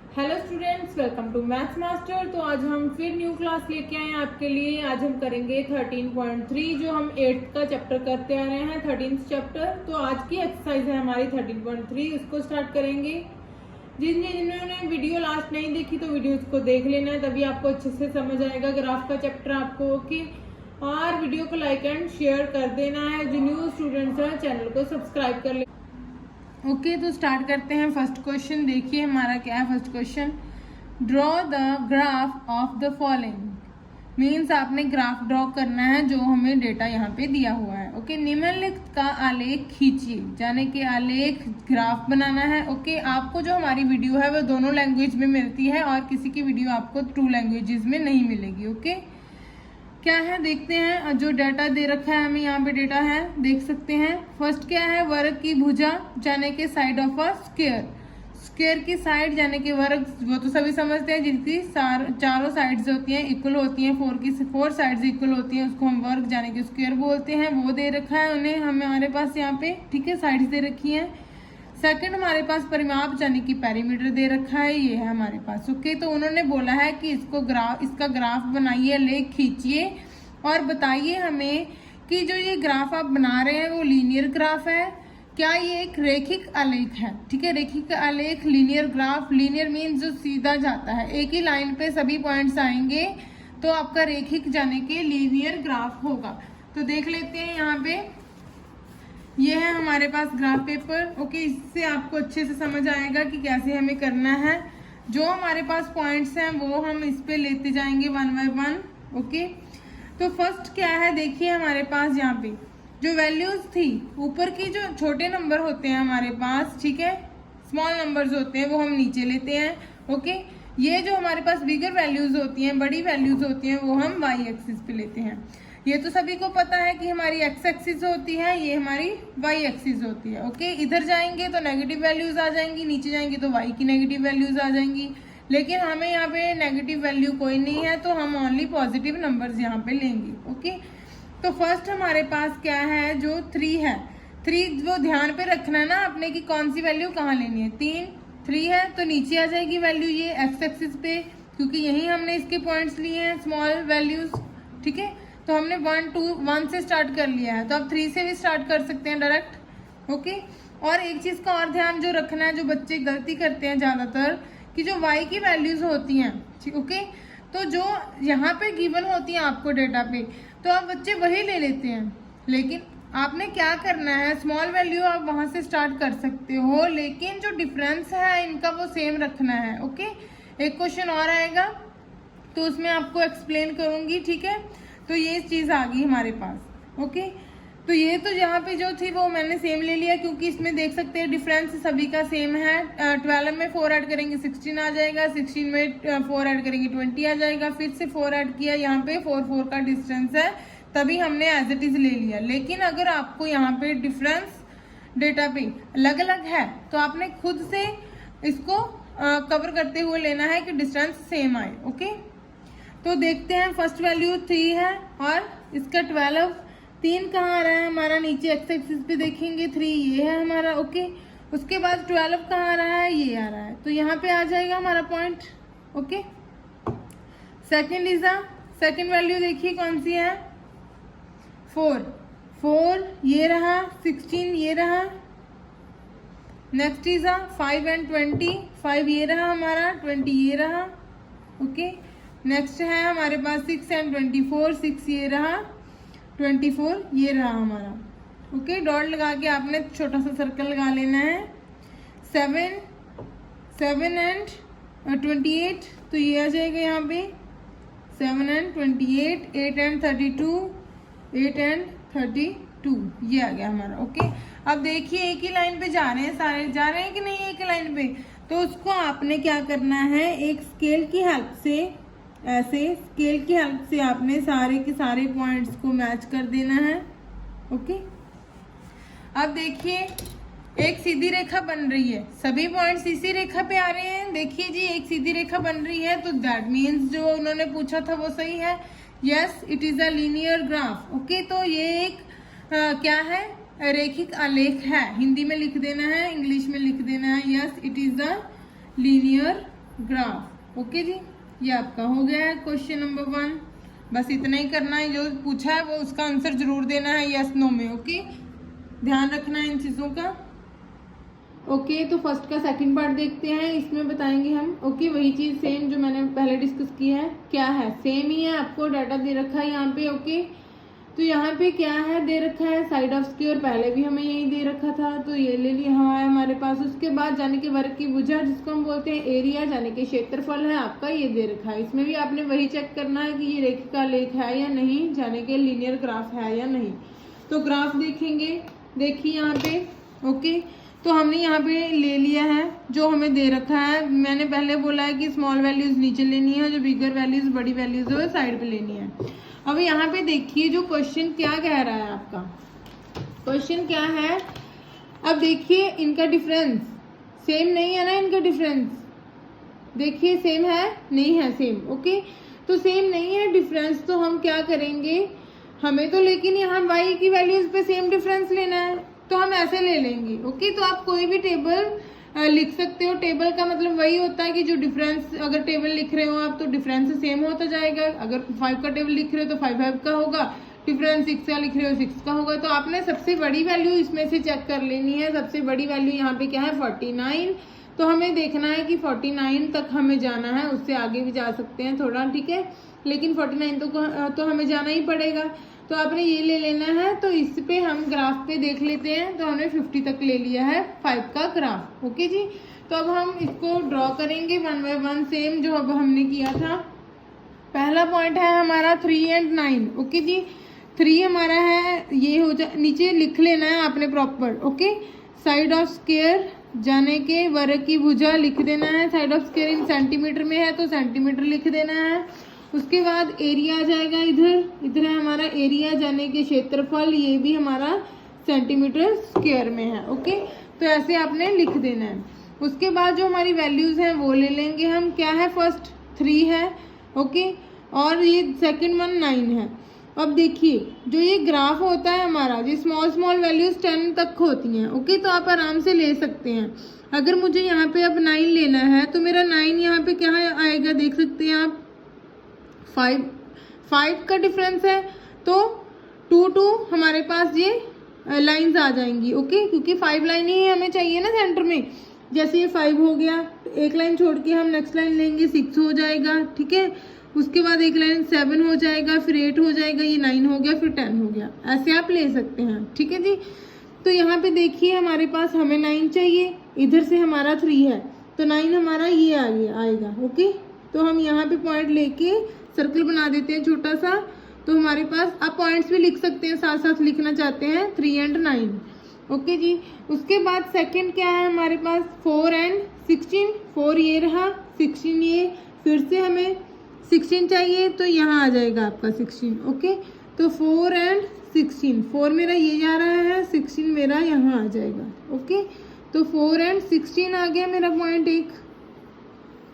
Hello students, welcome to Maths Master. तो आज हम फिर न्यू क्लास लेके आए हैं आपके लिए। आज हम करेंगे 13.3 जो हम 8th का चैप्टर करते आ रहे हैं, 13th चैप्टर। तो आज की एक्सरसाइज है हमारी 13.3, उसको स्टार्ट करेंगे। जिन्होंने वीडियो लास्ट नहीं देखी तो वीडियो को देख लेना है, तभी आपको अच्छे से समझ आएगा ग्राफ का चैप्टर आपको। ओके, और वीडियो को लाइक एंड शेयर कर देना है। जो न्यू स्टूडेंट्स हैं चैनल को सब्सक्राइब कर ले। ओके, तो स्टार्ट करते हैं। फर्स्ट क्वेश्चन देखिए हमारा क्या है। First question, draw the graph of the following. Means आपने ग्राफ ड्रॉ करना है जो हमें डेटा यहाँ पे दिया हुआ है। ओके, निम्नलिखित का आलेख खींचिए, यानी कि आलेख ग्राफ बनाना है। ओके, आपको जो हमारी वीडियो है वो दोनों लैंग्वेज में मिलती है और किसी की वीडियो आपको 2 लैंग्वेजेस में नहीं मिलेगी। ओके, क्या है देखते हैं। जो डाटा दे रखा है हमें यहाँ पे डेटा है, देख सकते हैं। फर्स्ट क्या है, वर्ग की भुजा यानी कि side of a square. Square की साइड यानी कि वर्ग, वो तो सभी समझते हैं, जिनकी चारों साइड्स होती हैं इक्वल होती हैं, 4 साइड्स इक्वल होती हैं, उसको हम वर्ग यानी कि स्क्वायर बोलते हैं। वो दे रखा है उन्हें हमारे पास यहाँ पे, ठीक है, साइड्स दे रखी हैं। सेकंड हमारे पास परिमाप यानी कि पेरीमीटर दे रखा है, ये है हमारे पास। ओके, तो उन्होंने बोला है कि इसका ग्राफ बनाइए, लेख खींचिए और बताइए हमें कि जो ये ग्राफ आप बना रहे हैं वो लीनियर ग्राफ है, क्या ये एक रेखिक आलेख है। ठीक है, रेखिक आलेख, लीनियर ग्राफ। लीनियर मीन्स जो सीधा जाता है, एक ही लाइन पे सभी पॉइंट्स आएंगे तो आपका रेखिक यानी कि लीनियर ग्राफ होगा। तो देख लेते हैं यहाँ पे, ये है हमारे पास ग्राफ पेपर। ओके, इससे आपको अच्छे से समझ आएगा कि कैसे हमें करना है। जो हमारे पास पॉइंट्स हैं वो हम इस पे लेते जाएंगे 1 बाय 1। ओके, तो फर्स्ट क्या है देखिए हमारे पास यहाँ पे जो वैल्यूज थी, ऊपर की जो छोटे नंबर होते हैं हमारे पास, ठीक है, स्मॉल नंबर्स होते हैं, वो हम नीचे लेते हैं। ओके, ये जो हमारे पास बिगर वैल्यूज होती हैं, बड़ी वैल्यूज होती हैं, वो हम वाई एक्सिस पे लेते हैं। ये तो सभी को पता है कि हमारी एक्स एक्सिस होती है, ये हमारी वाई एक्सिस होती है। ओके, इधर जाएंगे तो नेगेटिव वैल्यूज आ जाएंगी, नीचे जाएंगे तो वाई की नेगेटिव वैल्यूज आ जाएंगी। लेकिन हमें यहाँ पे नेगेटिव वैल्यू कोई नहीं है, तो हम ओनली पॉजिटिव नंबर्स यहाँ पे लेंगे। ओके, तो फर्स्ट हमारे पास क्या है, जो 3 है। 3 वो ध्यान पे रखना है ना आपने कि कौन सी वैल्यू कहाँ लेनी है। 3 है तो नीचे आ जाएगी वैल्यू ये एक्स एक्सिस पे, क्योंकि यही हमने इसके पॉइंट्स लिए हैं, स्मॉल वैल्यूज। ठीक है, तो हमने 1 से स्टार्ट कर लिया है, तो आप 3 से भी स्टार्ट कर सकते हैं डायरेक्ट। ओके, और एक चीज का और ध्यान जो रखना है, जो बच्चे गलती करते हैं ज्यादातर, कि जो y की वैल्यूज होती हैं, ठीक, ओके, तो जो यहाँ पे गिवन होती हैं आपको डेटा पे, तो आप बच्चे वही ले लेते हैं। लेकिन आपने क्या करना है, स्मॉल वैल्यू आप वहां से स्टार्ट कर सकते हो, लेकिन जो डिफरेंस है इनका वो सेम रखना है। ओके, एक क्वेश्चन और आएगा तो उसमें आपको एक्सप्लेन करूंगी। ठीक है, तो ये चीज आ गई हमारे पास। ओके, तो ये तो यहाँ पे जो थी वो मैंने सेम ले लिया, क्योंकि इसमें देख सकते हैं डिफरेंस सभी का सेम है। 12 में 4 ऐड करेंगे 16 आ जाएगा, 16 में 4 ऐड करेंगे 20 आ जाएगा, फिर से 4 ऐड किया, यहाँ पे 4 का डिस्टेंस है, तभी हमने एज इट इज ले लिया। लेकिन अगर आपको यहाँ पे डिफरेंस डेटा पे अलग अलग है तो आपने खुद से इसको कवर करते हुए लेना है कि डिस्टेंस सेम आए। ओके, तो देखते हैं। फर्स्ट वैल्यू 3 है और इसका 12, 3 कहाँ आ रहा है हमारा, नीचे एक्स एक्सिस पे देखेंगे 3 ये है हमारा। ओके, उसके बाद 12 कहाँ आ रहा है, ये आ रहा है, तो यहाँ पे आ जाएगा हमारा पॉइंट। ओके, सेकंड वैल्यू देखिए कौन सी है, 4 ये रहा, 16 ये रहा। नेक्स्ट इज 5 एंड 20, 5 ये रहा हमारा, 20 ये रहा। ओके, नेक्स्ट है हमारे पास 6 एंड 24, 6 ये रहा, 24 ये रहा हमारा। ओके, डॉट लगा के आपने छोटा सा सर्कल लगा लेना है। 7 एंड 28, तो ये आ जाएगा यहाँ पे 7 एंड 28, 8 एंड 32, 8 एंड 32 ये आ गया हमारा। ओके, अब देखिए एक ही लाइन पे जा रहे हैं, सारे जा रहे हैं कि नहीं एक ही लाइन पे, तो उसको आपने क्या करना है, एक स्केल की हेल्प से, ऐसे स्केल की हेल्प से आपने सारे के सारे पॉइंट्स को मैच कर देना है। ओके, अब देखिए एक सीधी रेखा बन रही है, सभी पॉइंट्स इसी रेखा पे आ रहे हैं। देखिए जी, एक सीधी रेखा बन रही है, तो दैट मीन्स जो उन्होंने पूछा था वो सही है। Yes, it is a linear graph. Okay, तो ये एक क्या है, रेखिक आलेख है। हिंदी में लिख देना है, इंग्लिश में लिख देना है, yes it is a linear graph. Okay जी, ये आपका हो गया है क्वेश्चन नंबर 1। बस इतना ही करना है, जो पूछा है वो उसका आंसर जरूर देना है यस नो में। ओके, ध्यान रखना है इन चीज़ों का। ओके, तो फर्स्ट का सेकंड पार्ट देखते हैं, इसमें बताएंगे हम। ओके, वही चीज़ सेम जो मैंने पहले डिस्कस की है, क्या है सेम ही है, आपको डाटा दे रखा है यहाँ पे। ओके, तो यहाँ पे क्या है दे रखा है, साइड ऑफ स्क्वायर, पहले भी हमें यही दे रखा था तो ये ले लिया है हमारे पास। उसके बाद जाने के वर्ग की भुजा, जिसको हम बोलते हैं एरिया, जाने के क्षेत्रफल है आपका, ये दे रखा है। इसमें भी आपने वही चेक करना है कि ये रेखिका लेख है या नहीं, जाने के लीनियर ग्राफ है या नहीं। तो ग्राफ देखेंगे, देखिए यहाँ पे। ओके, तो हमने यहाँ पे ले लिया है जो हमें दे रखा है। मैंने पहले बोला है कि स्मॉल वैल्यूज नीचे लेनी है, जो बिगर वैल्यूज बड़ी वैल्यूज है साइड पे लेनी है। अब यहाँ पे देखिए जो क्वेश्चन क्या कह रहा है आपका, क्वेश्चन क्या है। अब देखिए इनका डिफरेंस सेम नहीं है ना, इनका डिफरेंस देखिए सेम है नहीं है, सेम। ओके, तो सेम नहीं है डिफरेंस, तो हम क्या करेंगे, हमें तो लेकिन यहाँ y की वैल्यूज पे सेम डिफरेंस लेना है, तो हम ऐसे ले लेंगे। ओके, तो आप कोई भी टेबल लिख सकते हो। टेबल का मतलब वही होता है कि जो डिफरेंस, अगर टेबल लिख रहे हो आप तो डिफरेंस सेम होता जाएगा। अगर 5 का टेबल लिख रहे हो तो 5 का होगा, डिफरेंस 6 का लिख रहे हो 6 का होगा। तो आपने सबसे बड़ी वैल्यू इसमें से चेक कर लेनी है। सबसे बड़ी वैल्यू यहाँ पे क्या है 49, तो हमें देखना है कि 49 तक हमें जाना है, उससे आगे भी जा सकते हैं थोड़ा, ठीक है, लेकिन 49 तो हमें जाना ही पड़ेगा। तो आपने ये ले लेना है। तो इस पे हम ग्राफ पे देख लेते हैं, तो हमने 50 तक ले लिया है 5 का ग्राफ। ओके जी, तो अब हम इसको ड्रॉ करेंगे 1 बाय 1 सेम जो अब हमने किया था। पहला पॉइंट है हमारा 3 और 9। ओके जी, 3 हमारा है, ये हो जा, नीचे लिख लेना है आपने proper. Okay, side of square, जाने के वर्ग की भुजा लिख देना है। Side of square in centimetre में है तो सेंटीमीटर लिख देना है। उसके बाद एरिया आ जाएगा, इधर है हमारा एरिया, जाने के क्षेत्रफल, ये भी हमारा सेंटीमीटर स्क्वायर में है। ओके, तो ऐसे आपने लिख देना है। उसके बाद जो हमारी वैल्यूज हैं वो ले लेंगे हम। क्या है, फर्स्ट 3 है। ओके, और ये सेकंड 1 9 है। अब देखिए जो ये ग्राफ होता है हमारा, ये स्मॉल वैल्यूज 10 तक होती हैं। ओके, तो आप आराम से ले सकते हैं। अगर मुझे यहाँ पे अब 9 लेना है तो मेरा 9 यहाँ पे क्या आएगा, देख सकते हैं आप, 5 का डिफरेंस है तो 2 हमारे पास ये लाइंस आ जाएंगी। ओके, क्योंकि 5 लाइन ही हमें चाहिए ना सेंटर में। जैसे ये 5 हो गया, एक लाइन छोड़ के हम नेक्स्ट लाइन लेंगे, 6 हो जाएगा, ठीक है। उसके बाद एक लाइन 7 हो जाएगा, फिर 8 हो जाएगा, ये 9 हो गया, फिर 10 हो गया। ऐसे आप ले सकते हैं, ठीक है जी। तो यहाँ पे देखिए हमारे पास हमें 9 चाहिए, इधर से हमारा 3 है तो 9 हमारा ये आएगा। ओके, तो हम यहाँ पे पॉइंट लेके सर्कल बना देते हैं छोटा सा। तो हमारे पास आप पॉइंट्स भी लिख सकते हैं, साथ साथ लिखना चाहते हैं 3 और 9। ओके जी, उसके बाद सेकंड क्या है हमारे पास 4 और 16। 4 ये रहा, 16 ये, फिर से हमें 16 चाहिए तो यहाँ आ जाएगा आपका 16। ओके, तो 4 और 16, 4 मेरा ये जा रहा है, 16 मेरा यहाँ आ जाएगा। ओके, तो 4 और 16 आ गया मेरा पॉइंट एक।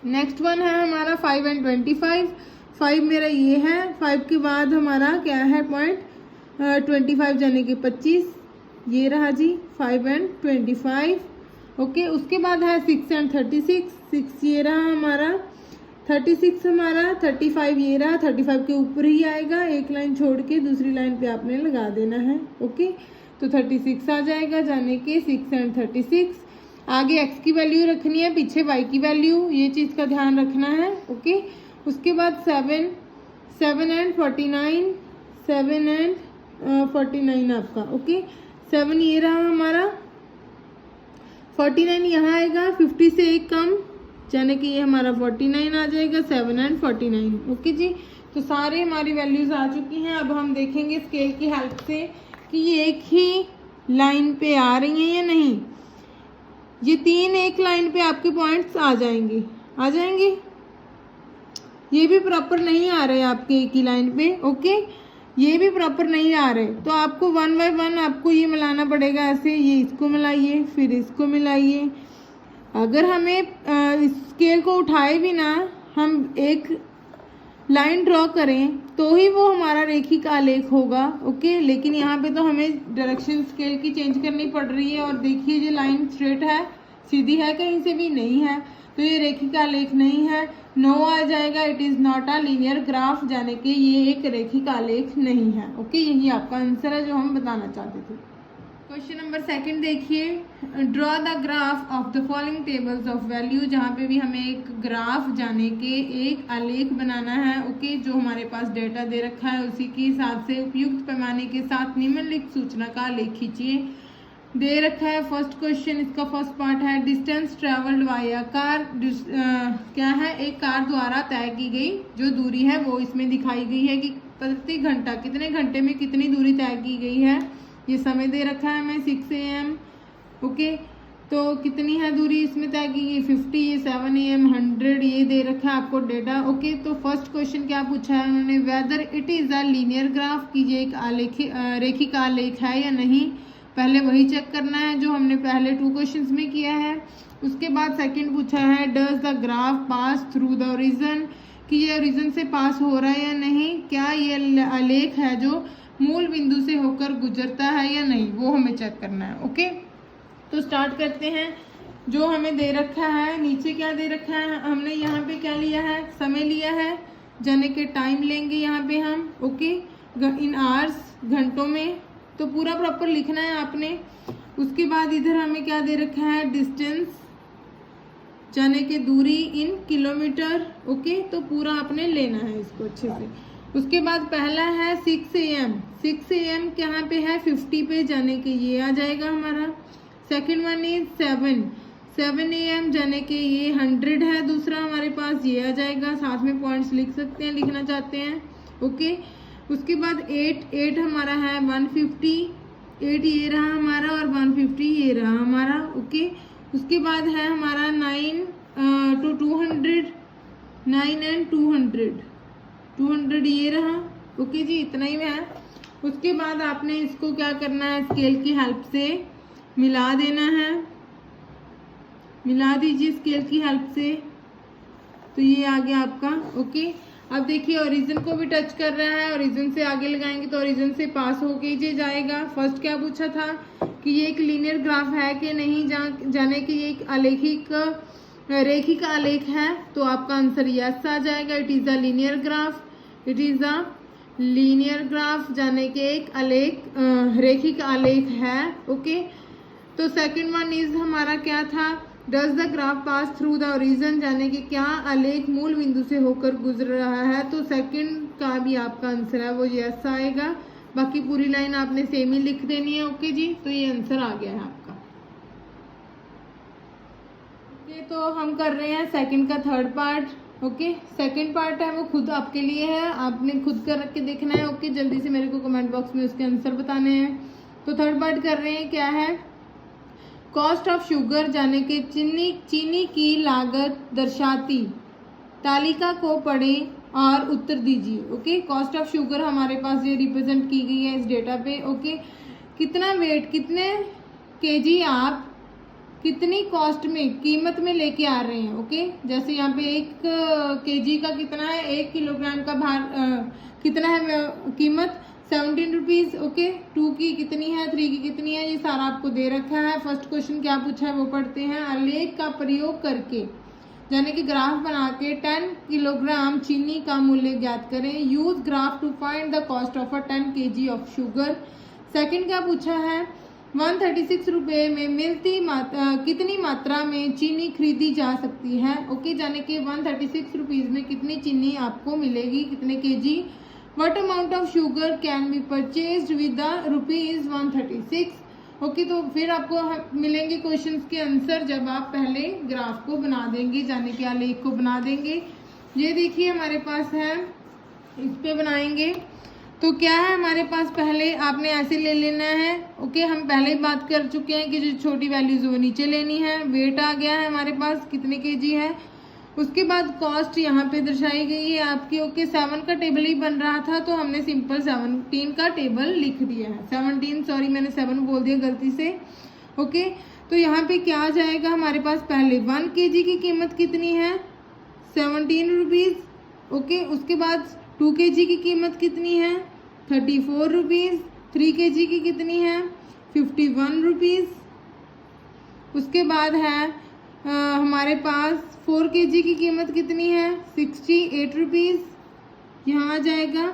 नेक्स्ट वन है हमारा 5 और 25। 5 मेरा ये है, 5 के बाद हमारा क्या है पॉइंट 25 जाने के 25, ये रहा जी 5 और 25। ओके, उसके बाद है 6 और 36। 6 ये रहा हमारा, 36 हमारा, 35 ये रहा, 35 के ऊपर ही आएगा, एक लाइन छोड़ के दूसरी लाइन पे आपने लगा देना है। ओके, तो 36 आ जाएगा, जाने के 6 और 36। आगे x की वैल्यू रखनी है, पीछे y की वैल्यू, ये चीज़ का ध्यान रखना है। ओके, उसके बाद 7 और 49, 7 और 49 आपका। ओके, 7 ये रहा हमारा, 49 यहाँ आएगा, 50 से एक कम, यानी कि ये हमारा 49 आ जाएगा, 7 और 49। ओके जी, तो सारे हमारी वैल्यूज आ चुकी हैं। अब हम देखेंगे स्केल की हेल्प से कि ये एक ही लाइन पे आ रही हैं या नहीं। ये 3 एक लाइन पे आपके पॉइंट्स आ जाएंगे। ये भी प्रॉपर नहीं आ रहे आपके एक ही लाइन पे। ओके, ये भी प्रॉपर नहीं आ रहे, तो आपको 1 बाय 1 आपको ये मिलाना पड़ेगा। ऐसे ये इसको मिलाइए, फिर इसको मिलाइए। अगर हमें स्केल को उठाए भी ना, हम एक लाइन ड्रॉ करें तो ही वो हमारा रेखिक आलेख होगा। ओके, लेकिन यहाँ पे तो हमें डायरेक्शन स्केल की चेंज करनी पड़ रही है। और देखिए ये लाइन स्ट्रेट है, सीधी है, कहीं से भी नहीं है, तो ये रेखिक आलेख नहीं है, नो आ जाएगा। It is not a linear graph, यानी कि ये एक रेखिक आलेख नहीं है। ओके, यही आपका आंसर है जो हम बताना चाहते थे। क्वेश्चन नंबर सेकंड देखिए, draw the graph of the following tables of value. जहाँ पे भी हमें एक ग्राफ जाने के एक आलेख बनाना है। ओके, जो हमारे पास डेटा दे रखा है उसी के हिसाब से उपयुक्त पैमाने के साथ निम्नलिखित सूचना का आलेख खींचिए। दे रखा है फर्स्ट क्वेश्चन, इसका फर्स्ट पार्ट है डिस्टेंस ट्रेवल्ड वाया कार। क्या है, एक कार द्वारा तय की गई जो दूरी है वो इसमें दिखाई गई है कि प्रति घंटा कितने घंटे में कितनी दूरी तय की गई है। ये समय दे रखा है हमें 6 AM। ओके, तो कितनी है दूरी इसमें तय की गई 50, ये 7 AM 100, ये दे रखा है आपको डेटा। ओके, तो फर्स्ट क्वेश्चन क्या पूछा है उन्होंने, whether it is a linear graph, कि ये एक रेखिक आलेख है या नहीं। पहले वही चेक करना है जो हमने पहले 2 क्वेश्चंस में किया है। उसके बाद सेकंड पूछा है does the graph pass through the origin, कि ये ओरिजिन से पास हो रहा है या नहीं, क्या ये आलेख है जो मूल बिंदु से होकर गुजरता है या नहीं, वो हमें चेक करना है। ओके, तो स्टार्ट करते हैं। जो हमें दे रखा है नीचे क्या दे रखा है, हमने यहाँ पे क्या लिया है, समय लिया है, जाने के टाइम लेंगे यहाँ पे हम। ओके, इन आवर्स, घंटों में, तो पूरा प्रॉपर लिखना है आपने। उसके बाद इधर हमें क्या दे रखा है, डिस्टेंस, जाने के दूरी इन किलोमीटर। ओके, तो पूरा आपने लेना है इसको अच्छे से। उसके बाद पहला है 6 AM। 6 AM कहाँ पे है, 50 पे, जाने के ये आ जाएगा हमारा। सेकंड वन इज 7 AM, जाने के ये 100 है दूसरा हमारे पास, ये आ जाएगा। साथ में पॉइंट्स लिख सकते हैं, लिखना चाहते हैं। ओके, उसके बाद 8 हमारा है 150, 8 ये रहा हमारा और 150 ये रहा हमारा। ओके, उसके बाद है हमारा 9 to 200, 9 and 200 ये रहा। ओके जी, इतना ही है। उसके बाद आपने इसको क्या करना है, स्केल की हेल्प से मिला देना है, मिला दीजिए स्केल की हेल्प से, तो ये आ गया आपका। ओके, अब देखिए ओरिजिन को भी टच कर रहा है, ओरिजिन से आगे लगाएंगे तो ओरिजिन से पास होके ही जाएगा। फर्स्ट क्या पूछा था कि ये एक लीनियर ग्राफ है कि नहीं, जाने कि ये एक आलेखिक रेखिक आलेख है, तो आपका आंसर यस आ जाएगा। It is a linear graph, it is a linear graph, जाने के एक आलेख रेखिक आलेख है। ओके, तो सेकंड वन इज हमारा क्या था, does the graph pass through the origin, जाने कि क्या आलेख मूल बिंदु से होकर गुजर रहा है, तो सेकंड का भी आपका आंसर है वो यस आएगा। बाकी पूरी लाइन आपने सेम ही लिख देनी है। ओके जी, तो ये आंसर आ गया है आपका। ओके, तो हम कर रहे हैं सेकंड का third part. Okay, second part है वो खुद आपके लिए है, आपने खुद कर के देखना है। ओके, जल्दी से मेरे को कमेंट बॉक्स में उसके आंसर बताने हैं। तो थर्ड पार्ट कर रहे हैं, क्या है, कॉस्ट ऑफ शुगर, जाने के चीनी की लागत दर्शाती तालिका को पढ़ें और उत्तर दीजिए। ओके, कॉस्ट ऑफ शुगर हमारे पास ये रिप्रेजेंट की गई है इस डेटा पे। ओके, कितना वेट, कितने केजी आप कितनी कॉस्ट में, कीमत में लेके आ रहे हैं। ओके, जैसे यहाँ पे 1 केजी का कितना है, 1 किलोग्राम का भार कितना है कीमत, 17 रुपीज़। ओके, 2 की कितनी है, 3 की कितनी है, ये सारा आपको दे रखा है। फर्स्ट क्वेश्चन क्या पूछा है वो पढ़ते हैं। आलेख का प्रयोग करके, यानी कि ग्राफ बना के 10 किलोग्राम चीनी का मूल्य ज्ञात करें। Use graph to find the cost of a 10 kg of sugar. Second क्या पूछा है, 136 रुपये में मिलती कितनी मात्रा में चीनी खरीदी जा सकती है। ओके, जाने के 136 रुपीज़ में कितनी चीनी आपको मिलेगी, कितने KG. What amount of sugar can be purchased with the ₹136? Okay, तो फिर आपको मिलेंगे क्वेश्चंस के आंसर जब आप पहले ग्राफ को बना देंगे, जाने के आलेख को बना देंगे। ये देखिए हमारे पास है, इस पे बनाएंगे तो क्या है हमारे पास, पहले आपने ऐसे ले लेना है। ओके, हम पहले ही बात कर चुके हैं कि जो छोटी वैल्यूज वो नीचे लेनी है। वेट आ गया है हमारे पास, कितने केजी है। उसके बाद कॉस्ट यहाँ पे दर्शाई गई है आपकी। ओके, 7 का टेबल ही बन रहा था तो हमने सिंपल 17 का टेबल लिख दिया है। 17, सॉरी मैंने 7 बोल दिया गलती से। ओके, तो यहाँ पे क्या आ जाएगा हमारे पास, पहले 1 kg की कीमत कितनी है, 17 रुपीज़। ओके, उसके बाद 2 kg की कीमत कितनी है, 34 रुपीज़। 3 kg की कितनी है, 51 रुपीज़। उसके बाद है हमारे पास 4 kg की कीमत कितनी है 68 रुपीज़, यहाँ आ जाएगा।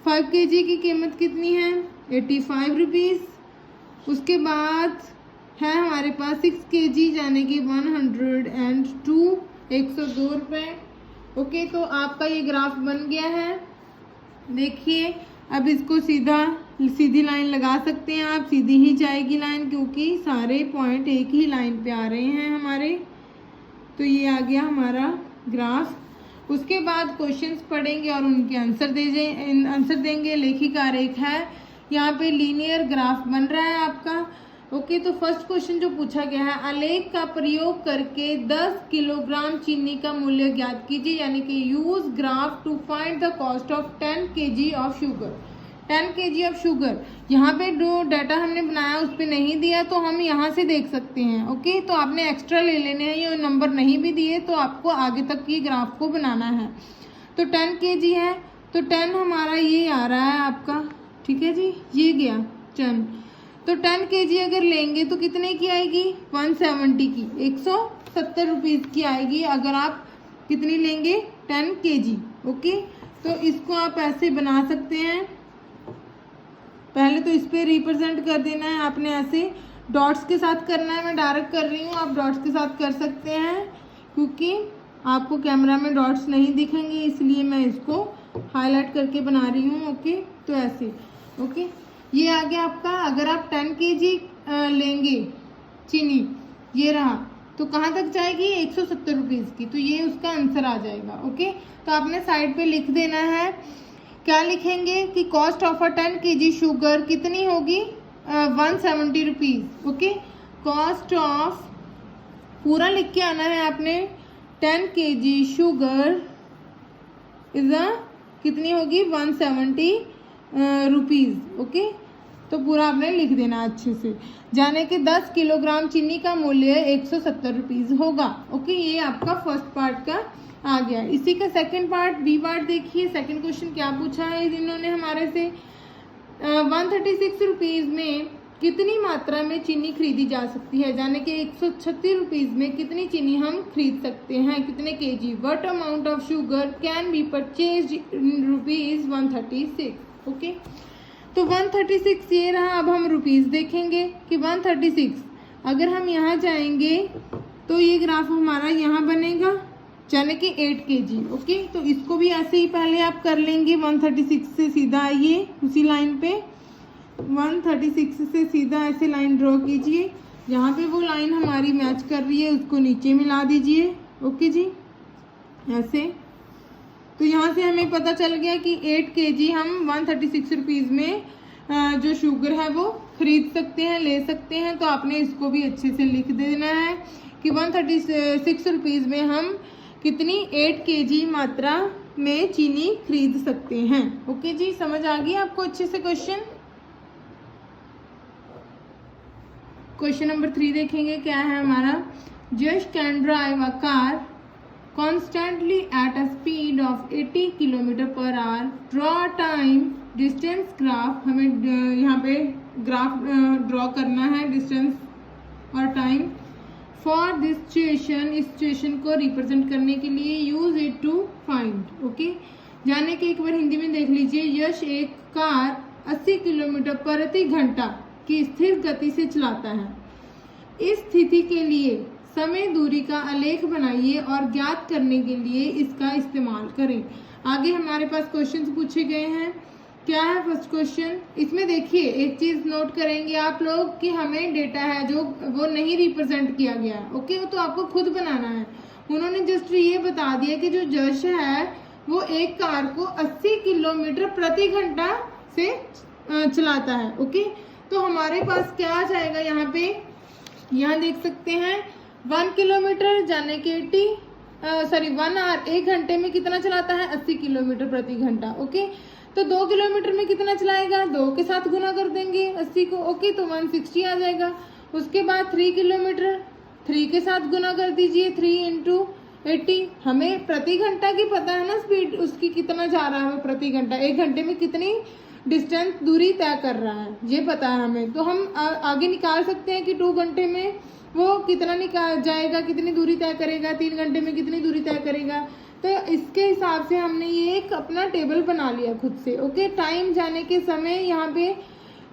5 kg की कीमत कितनी है 85 रुपीज़। उसके बाद है हमारे पास 6 kg जाने की 102 102 रुपये। ओके, तो आपका ये ग्राफ बन गया है। देखिए अब इसको सीधी लाइन लगा सकते हैं आप, सीधी ही जाएगी लाइन क्योंकि सारे पॉइंट एक ही लाइन पे आ रहे हैं हमारे। तो ये आ गया हमारा ग्राफ। उसके बाद क्वेश्चंस पढ़ेंगे और उनके आंसर देंगे। लेखिका आरेख है, यहाँ पे लीनियर ग्राफ बन रहा है आपका। ओके, तो फर्स्ट क्वेश्चन जो पूछा गया है, आलेख का प्रयोग करके 10 किलोग्राम चीनी का मूल्य ज्ञात कीजिए, यानी कि use graph to find the cost of 10 kg of sugar. 10 kg of sugar, यहाँ पे जो डाटा हमने बनाया उस पर नहीं दिया तो हम यहाँ से देख सकते हैं। ओके, तो आपने एक्स्ट्रा ले लेने हैं, ये नंबर नहीं भी दिए तो आपको आगे तक ये ग्राफ को बनाना है। तो 10 kg है तो 10 हमारा ये आ रहा है आपका, ठीक है जी, ये गया 10। तो 10 kg अगर लेंगे तो कितने की आएगी 170 की, 170 रुपीज़ की आएगी अगर आप कितनी लेंगे 10 kg। ओके, तो इसको आप ऐसे बना सकते हैं। पहले तो इस पे रिप्रेजेंट कर देना है आपने, ऐसे डॉट्स के साथ करना है। मैं डायरेक्ट कर रही हूँ, आप डॉट्स के साथ कर सकते हैं क्योंकि आपको कैमरा में डॉट्स नहीं दिखेंगे, इसलिए मैं इसको हाईलाइट करके बना रही हूँ। ओके, तो ऐसे। ओके, ये आ गया आपका। अगर आप 10 kg लेंगे चीनी, ये रहा, तो कहाँ तक जाएगी 170 रुपीज़ की, तो ये उसका आंसर आ जाएगा। ओके, तो आपने साइड पे लिख देना है। क्या लिखेंगे कि cost of a 10 kg sugar कितनी होगी 170 रुपीज़। ओके, कॉस्ट ऑफ पूरा लिख के आना है आपने। 10 kg शुगर इज कितनी होगी 170 रुपीज़। ओके, तो पूरा आपने लिख देना अच्छे से। जाने के 10 किलोग्राम चीनी का मूल्य 170 रुपीज़ होगा। ओके, ये आपका फर्स्ट पार्ट का आ गया। इसी का सेकंड पार्ट, बी पार्ट देखिए। सेकंड क्वेश्चन क्या पूछा है इन्होंने हमारे से, 136 रुपीज़ में कितनी मात्रा में चीनी खरीदी जा सकती है। जाने के 136 रुपीज़ में कितनी चीनी हम खरीद सकते हैं, कितने kg। What amount of sugar can be purchase rupees 136। Okay, तो 136 ये रहा। अब हम रुपीज़ देखेंगे कि 136 अगर हम यहाँ जाएंगे तो ये ग्राफ हमारा यहाँ बनेगा, यानी कि 8 kg। ओके, तो इसको भी ऐसे ही पहले आप कर लेंगे। 136 से सीधा आइए उसी लाइन पे, 136 से सीधा ऐसे लाइन ड्रॉ कीजिए। यहाँ पे वो लाइन हमारी मैच कर रही है उसको नीचे मिला दीजिए। ओके जी, ऐसे। तो यहाँ से हमें पता चल गया कि 8 kg हम 136 रुपीज़ में जो शुगर है वो खरीद सकते हैं, ले सकते हैं। तो आपने इसको भी अच्छे से लिख देना है कि 136 रुपीज़ में हम कितनी 8 kg मात्रा में चीनी खरीद सकते हैं। ओके जी, समझ आ गई आपको अच्छे से क्वेश्चन। क्वेश्चन नंबर 3 देखेंगे क्या है हमारा। Just can drive a car constantly at a speed of 80 km/h. Draw time distance graph। हमें यहाँ पे ग्राफ ड्रॉ करना है, डिस्टेंस और टाइम। फॉर दिस सिचुएशन, इस सिचुएशन को रिप्रेजेंट करने के लिए use it to find. Okay, जाने के एक बार हिंदी में देख लीजिए। यश एक कार 80 किलोमीटर प्रति घंटा की स्थिर गति से चलाता है। इस स्थिति के लिए समय दूरी का आलेख बनाइए और ज्ञात करने के लिए इसका इस्तेमाल करें। आगे हमारे पास क्वेश्चंस पूछे गए हैं। क्या है फर्स्ट क्वेश्चन, इसमें देखिए एक चीज नोट करेंगे आप लोग कि हमें डेटा है जो वो नहीं रिप्रेजेंट किया गया। ओके, तो आपको खुद बनाना है। उन्होंने जस्ट ये बता दिया कि जो जश है वो एक कार को 80 किलोमीटर प्रति घंटा से चलाता है। ओके, तो हमारे पास क्या आ जाएगा यहाँ पे, यहाँ देख सकते हैं 1 किलोमीटर जाने के 1 आवर, 1 घंटे में कितना चलाता है 80 किलोमीटर प्रति घंटा। ओके, तो 2 किलोमीटर में कितना चलाएगा, 2 के साथ गुना कर देंगे 80 को। ओके, तो 160 आ जाएगा। उसके बाद 3 किलोमीटर 3 के साथ गुना कर दीजिए, 3 × 80। हमें प्रति घंटा की पता है ना स्पीड उसकी कितना जा रहा है प्रति घंटा, 1 घंटे में कितनी डिस्टेंस दूरी तय कर रहा है, ये पता है हमें, तो हम आगे निकाल सकते हैं कि 2 घंटे में वो कितना निकाल जाएगा, कितनी दूरी तय करेगा, 3 घंटे में कितनी दूरी तय करेगा। तो इसके हिसाब से हमने ये एक अपना टेबल बना लिया खुद से। ओके, टाइम जाने के समय यहाँ पे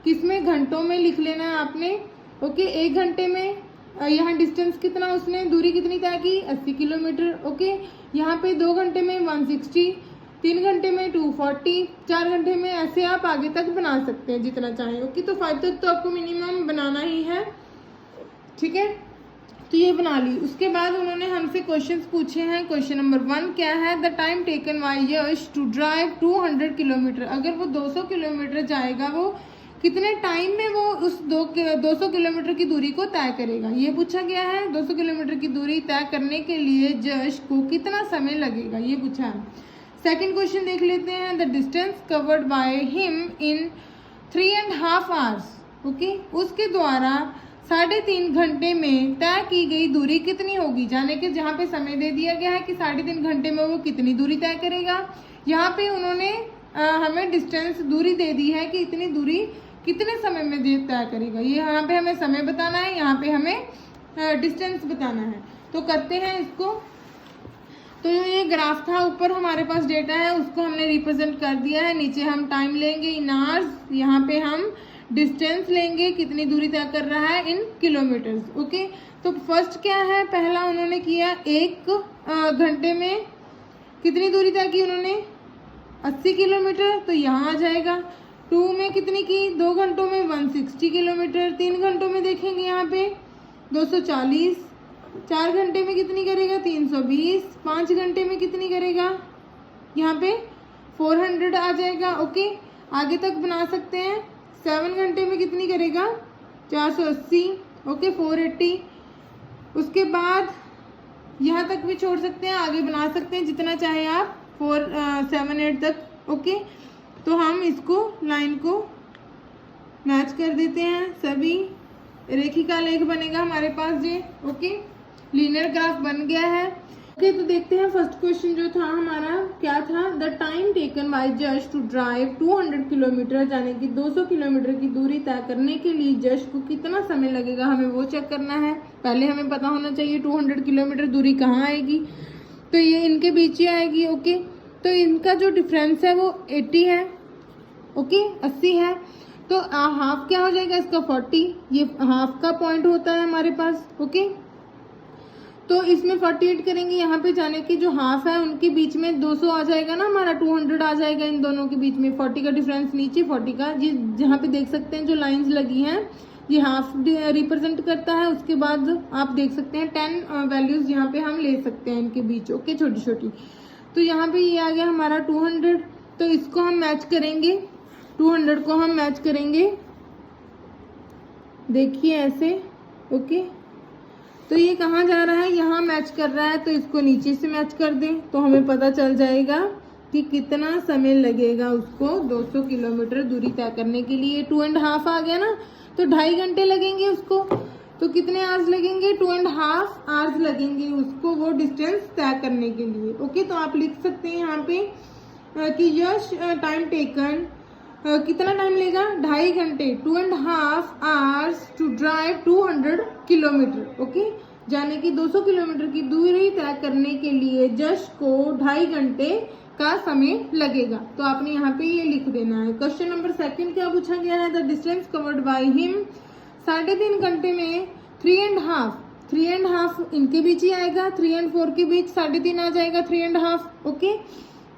किसमें, घंटों में लिख लेना है आपने। ओके, 1 घंटे में यहाँ डिस्टेंस कितना, उसने दूरी कितनी तय की, 80 किलोमीटर। ओके, यहाँ पे 2 घंटे में 160, 3 घंटे में 240, 4 घंटे में, ऐसे आप आगे तक बना सकते हैं जितना चाहें। ओके, तो 5 तक तो आपको मिनिमम बनाना ही है, ठीक है। तो ये बना ली। उसके बाद उन्होंने हमसे क्वेश्चंस पूछे हैं। क्वेश्चन नंबर 1 क्या है, the time taken by Yash to drive 200 kilometre. अगर वो 200 किलोमीटर जाएगा, वो कितने टाइम में वो उस 200 किलोमीटर की दूरी को तय करेगा, ये पूछा गया है। 200 किलोमीटर की दूरी तय करने के लिए यश को कितना समय लगेगा, ये पूछा है। सेकेंड क्वेश्चन देख लेते हैं, the distance covered by him in 3.5 hours. Okay, उसके द्वारा 3.5 घंटे में तय की गई दूरी कितनी होगी, जाने के जहाँ पे समय दे दिया गया है कि 3.5 घंटे में वो कितनी दूरी तय करेगा। यहाँ पे उन्होंने हमें डिस्टेंस दूरी दे दी है कि इतनी दूरी कितने समय में तय करेगा। ये यहाँ पे हमें समय बताना है, यहाँ पे हमें डिस्टेंस बताना है। तो करते हैं इसको। तो ये ग्राफ था, ऊपर हमारे पास डेटा है, उसको हमने रिप्रेजेंट कर दिया है। नीचे हम टाइम लेंगे इन आवर्स, यहाँ पे हम डिस्टेंस लेंगे, कितनी दूरी तय कर रहा है इन किलोमीटर्स। ओके, तो फर्स्ट क्या है, पहला उन्होंने किया 1 घंटे में कितनी दूरी तय की उन्होंने, 80 किलोमीटर, तो यहाँ आ जाएगा। 2 में कितनी की, 2 घंटों में 160 किलोमीटर। 3 घंटों में देखेंगे यहाँ पे 240। 4 घंटे में कितनी करेगा, 320। 5 घंटे में कितनी करेगा, यहाँ पे 400 आ जाएगा। ओके, आगे तक बना सकते हैं। 7 घंटे में कितनी करेगा, 480। ओके, 480। उसके बाद यहाँ तक भी छोड़ सकते हैं, आगे बना सकते हैं जितना चाहे आप, 4, 7, 8 तक। ओके, तो हम इसको लाइन को मैच कर देते हैं, सभी रेखिका लेख बनेगा हमारे पास ये। ओके, लीनियर ग्राफ बन गया है। ओके, तो देखते हैं फर्स्ट क्वेश्चन जो था हमारा क्या था, द टाइम टेकन बाय जश टू ड्राइव 200 किलोमीटर, यानी कि 200 किलोमीटर की दूरी तय करने के लिए जश को कितना समय लगेगा, हमें वो चेक करना है। पहले हमें पता होना चाहिए 200 किलोमीटर दूरी कहाँ आएगी, तो ये इनके बीच ही आएगी। ओके, तो इनका जो डिफरेंस है वो 80 है। ओके, 80 है, तो हाफ क्या हो जाएगा इसका, 40। ये हाफ का पॉइंट होता है हमारे पास। ओके, तो इसमें 48 करेंगे, यहाँ पे जाने की जो हाफ है उनके बीच में 200 आ जाएगा ना, हमारा 200 आ जाएगा इन दोनों के बीच में। 40 का डिफरेंस नीचे, 40 का जी जहाँ पे देख सकते हैं जो लाइंस लगी हैं ये हाफ रिप्रेजेंट करता है। उसके बाद आप देख सकते हैं 10 वैल्यूज यहाँ पे हम ले सकते हैं इनके बीच। ओके, छोटी छोटी। तो यहाँ पे ये आ गया हमारा 200, तो इसको हम मैच करेंगे, 200 को हम मैच करेंगे, देखिए ऐसे। ओके, तो ये कहाँ जा रहा है, यहाँ मैच कर रहा है, तो इसको नीचे से मैच कर दें तो हमें पता चल जाएगा कि कितना समय लगेगा उसको 200 किलोमीटर दूरी तय करने के लिए। 2.5 आ गया ना, तो 2.5 घंटे लगेंगे उसको। तो कितने आवर्स लगेंगे, 2.5 आवर्स लगेंगे उसको वो डिस्टेंस तय करने के लिए। ओके, तो आप लिख सकते हैं यहाँ पे कि यश टाइम टेकन, कितना टाइम लेगा, 2.5 घंटे, 2.5 hours to drive 200 kilometre. Okay, जाने की 200 किलोमीटर की दूरी तय करने के लिए जश को 2.5 घंटे का समय लगेगा। तो आपने यहाँ पे ये लिख देना है। क्वेश्चन नंबर 2 क्या पूछा गया है, the distance covered by him, 3.5 घंटे में 3.5 इनके बीच ही आएगा, 3 और 4 के बीच 3.5 आ जाएगा, 3.5। ओके,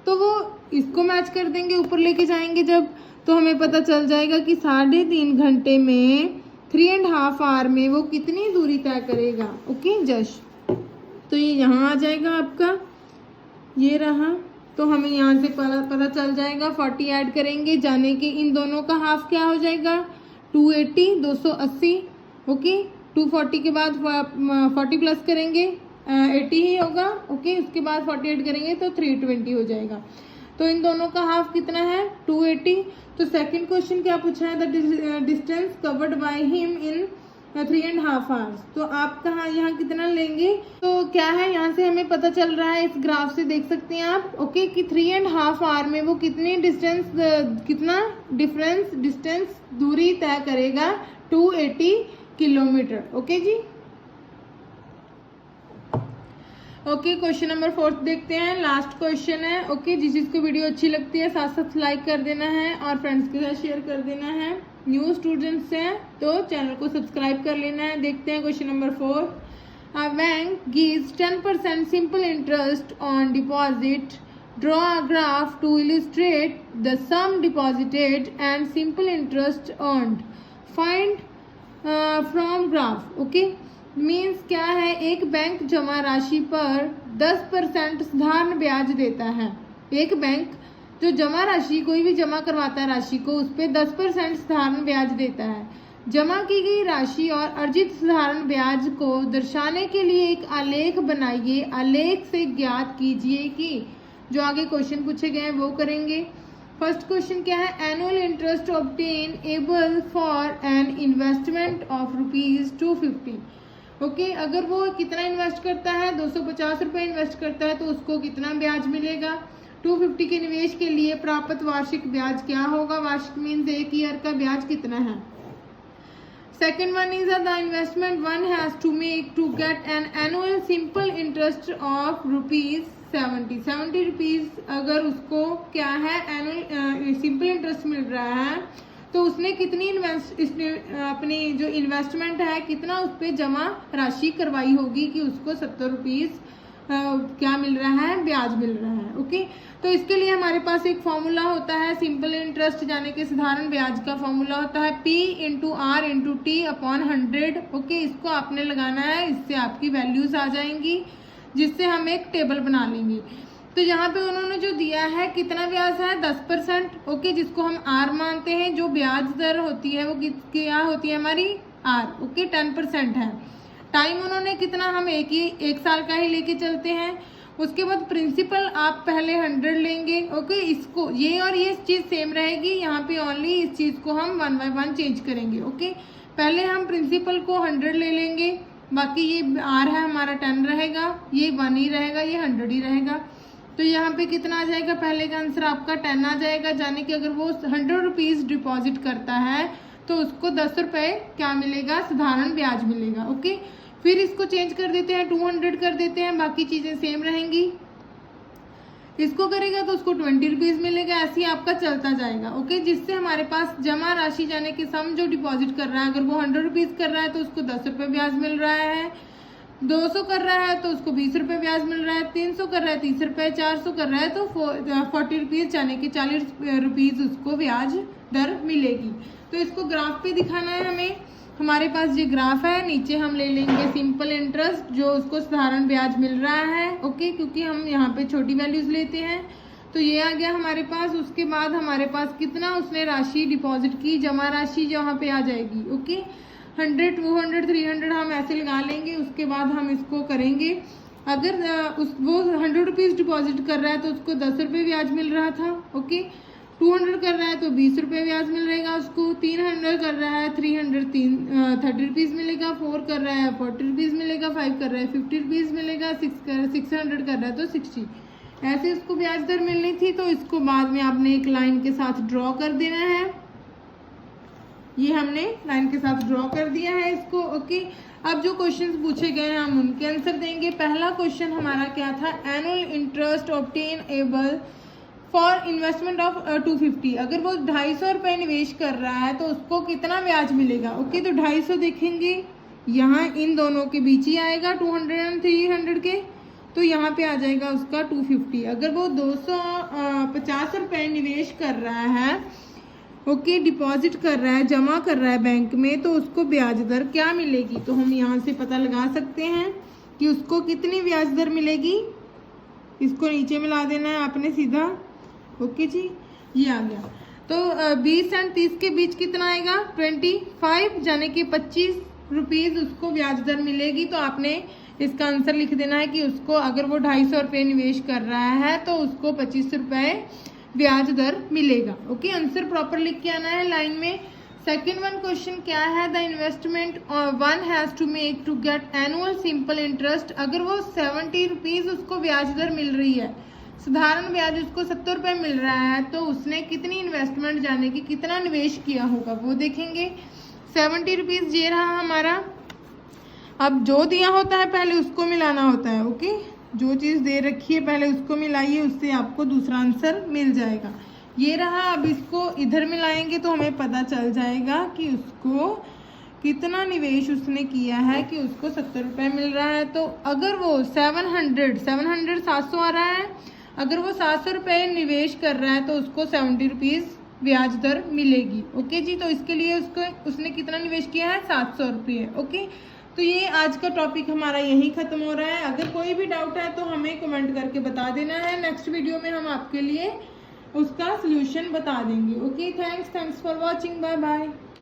तो वो इसको मैच कर देंगे, ऊपर लेके जाएंगे जब, तो हमें पता चल जाएगा कि 3.5 घंटे में 3.5 आवर में वो कितनी दूरी तय करेगा। ओके जश, तो ये यहाँ आ जाएगा आपका, ये रहा। तो हमें यहाँ से पता चल जाएगा, 40 ऐड करेंगे, जाने के इन दोनों का हाफ क्या हो जाएगा, 280, 280। ओके, 240 के बाद 40 प्लस करेंगे 80 ही होगा। ओके, उसके बाद 48 करेंगे तो 320 हो जाएगा। तो इन दोनों का हाफ कितना है, 280। तो सेकंड क्वेश्चन क्या पूछा है, the distance covered by him in 3.5 hours. तो आप कहाँ यहाँ कितना लेंगे, तो क्या है यहाँ से हमें पता चल रहा है, इस ग्राफ से देख सकते हैं आप, ओके, कि 3.5 आवर में वो कितनी डिस्टेंस दूरी तय करेगा, 280 किलोमीटर। ओके जी, ओके। क्वेश्चन नंबर 4 देखते हैं, लास्ट क्वेश्चन है। ओके, जिस जिसको वीडियो अच्छी लगती है साथ साथ लाइक कर देना है और फ्रेंड्स के साथ शेयर कर देना है। न्यू स्टूडेंट्स हैं तो चैनल को सब्सक्राइब कर लेना है। देखते हैं question number 4। A bank gives 10% simple interest on deposit. Draw a graph to illustrate the sum deposited and simple interest earned. Find from graph. Okay, means क्या है, एक बैंक जमा राशि पर 10% साधारण ब्याज देता है। एक बैंक जो जमा राशि, कोई भी जमा करवाता है राशि को, उस पर 10% साधारण ब्याज देता है। जमा की गई राशि और अर्जित साधारण ब्याज को दर्शाने के लिए एक आलेख बनाइए। आलेख से ज्ञात कीजिए कि, जो आगे क्वेश्चन पूछे गए हैं वो करेंगे। फर्स्ट क्वेश्चन क्या है, annual interest obtain able for an investment of ₹250। Okay, अगर वो कितना इन्वेस्ट करता है, 250 रुपये इन्वेस्ट करता है, तो उसको कितना ब्याज मिलेगा। 250 के निवेश के लिए प्राप्त वार्षिक ब्याज क्या होगा। वार्षिक मीन्स एक ईयर का ब्याज कितना है। Second one is the investment one has to make to get an annual simple interest of ₹70। 70 rupees अगर उसको क्या है, एनुअल सिंपल इंटरेस्ट मिल रहा है, तो उसने कितनी अपनी जो इन्वेस्टमेंट है कितना उस पर जमा राशि करवाई होगी कि उसको 70 रुपीज क्या मिल रहा है, ब्याज मिल रहा है। ओके, तो इसके लिए हमारे पास एक फॉर्मूला होता है, सिंपल इंटरेस्ट यानी कि साधारण ब्याज का फॉर्मूला होता है P × R × T upon 100। Okay, इसको आपने लगाना है, इससे आपकी वैल्यूज आ जाएंगी, जिससे हम एक टेबल बना लेंगे। तो यहाँ पे उन्होंने जो दिया है कितना ब्याज है, 10%। ओके, जिसको हम R मानते हैं। जो ब्याज दर होती है वो क्या होती है हमारी, R। ओके, 10% है। टाइम उन्होंने कितना, हम एक साल का ही लेके चलते हैं। उसके बाद प्रिंसिपल आप पहले 100 लेंगे। ओके, इसको ये और ये चीज़ सेम रहेगी, यहाँ पे ओनली इस चीज़ को हम 1 by 1 चेंज करेंगे। ओके, पहले हम प्रिंसिपल को 100 ले लेंगे, बाकी ये R है हमारा 10 रहेगा, ये 1 ही रहेगा, ये 100 ही रहेगा। तो यहाँ पे कितना आ जाएगा, पहले का आंसर आपका 10 आ जाएगा। यानी कि अगर वो 100 रुपीज़ डिपॉजिट करता है तो उसको 10 रुपये क्या मिलेगा, साधारण ब्याज मिलेगा। ओके, फिर इसको चेंज कर देते हैं, 200 कर देते हैं, बाकी चीज़ें सेम रहेंगी। इसको करेगा तो उसको 20 रुपीज़ मिलेगा, ऐसे ही आपका चलता जाएगा। ओके, जिससे हमारे पास जमा राशि यानी कि सम जो डिपॉजिट कर रहा है, अगर वो 100 रुपीज़ कर रहा है तो उसको 10 रुपये ब्याज मिल रहा है। 200 कर रहा है तो उसको 20 रुपये ब्याज मिल रहा है। 300 कर रहा है 30 रुपये। 400 कर रहा है तो 40 रुपीज़ यानी कि 40 रुपीज़ उसको ब्याज दर मिलेगी। तो इसको ग्राफ पे दिखाना है हमें। हमारे पास ये ग्राफ है, नीचे हम ले लेंगे सिंपल इंटरेस्ट जो उसको साधारण ब्याज मिल रहा है। ओके, क्योंकि हम यहाँ पे छोटी वैल्यूज लेते हैं, तो ये आ गया हमारे पास। उसके बाद हमारे पास कितना उसने राशि डिपॉजिट की, जमा राशि यहाँ पे आ जाएगी। ओके, 100, 200, 300 हम ऐसे लगा लेंगे। उसके बाद हम इसको करेंगे, अगर वो 100 रुपीज़ डिपॉजिट कर रहा है तो उसको 10 रुपये ब्याज मिल रहा था। ओके, 200 कर रहा है तो 20 रुपये ब्याज मिल रहेगा उसको। 300 कर रहा है 30 रुपीज़ मिलेगा। 4 कर रहा है 40 रुपीज़ मिलेगा। 5 कर रहा है 50 रुपीज़ मिलेगा। 600 कर रहा है तो 60। ऐसे उसको ब्याज दर मिलनी थी। तो इसको बाद में आपने एक लाइन के साथ ड्रॉ कर देना है। ये हमने लाइन के साथ ड्रॉ कर दिया है इसको। ओके, अब जो क्वेश्चंस पूछे गए हैं हम उनके आंसर देंगे। पहला क्वेश्चन हमारा क्या था, annual interest obtain able for investment of 250। अगर वो 250 रुपये निवेश कर रहा है तो उसको कितना ब्याज मिलेगा। ओके, तो 250 देखेंगे, यहाँ इन दोनों के बीच ही आएगा 200 और 300 के, तो यहाँ पे आ जाएगा उसका 250। अगर वो 250 रुपये निवेश कर रहा है, ओके, डिपॉजिट कर रहा है, जमा कर रहा है बैंक में, तो उसको ब्याज दर क्या मिलेगी। तो हम यहाँ से पता लगा सकते हैं कि उसको कितनी ब्याज दर मिलेगी। इसको नीचे मिला देना है आपने सीधा। ओके जी, ये आ गया। तो 20 और 30 के बीच कितना आएगा, 25, यानी कि 25 रुपीज़ उसको ब्याज दर मिलेगी। तो आपने इसका आंसर लिख देना है कि उसको, अगर वो 250 रुपये निवेश कर रहा है तो उसको 25 रुपये ब्याज दर मिलेगा। ओके, आंसर प्रॉपर लिख के आना है लाइन में। सेकेंड वन क्वेश्चन क्या है, the investment one has to make to get annual simple interest. अगर वो 70 रुपीज़ उसको ब्याज दर मिल रही है, साधारण ब्याज उसको 70 रुपये मिल रहा है, तो उसने कितनी इन्वेस्टमेंट जाने की कितना निवेश किया होगा वो देखेंगे। 70 रुपीज़ ये रहा हमारा। अब जो दिया होता है पहले उसको मिलाना होता है। ओके, जो चीज़ दे रखी है पहले उसको मिलाइए, उससे आपको दूसरा आंसर मिल जाएगा। ये रहा, अब इसको इधर मिलाएंगे तो हमें पता चल जाएगा कि उसको कितना निवेश उसने किया है कि उसको 70 रुपये मिल रहा है। तो अगर वो 700 आ रहा है, अगर वो 700 रुपये निवेश कर रहा है तो उसको 70 रुपीज़ ब्याज दर मिलेगी। ओके जी, तो इसके लिए उसने कितना निवेश किया है, 700 रुपये। ओके, तो ये आज का टॉपिक हमारा यहीं ख़त्म हो रहा है। अगर कोई भी डाउट है तो हमें कमेंट करके बता देना है, नेक्स्ट वीडियो में हम आपके लिए उसका सलूशन बता देंगे। Okay, thanks for watching, bye bye.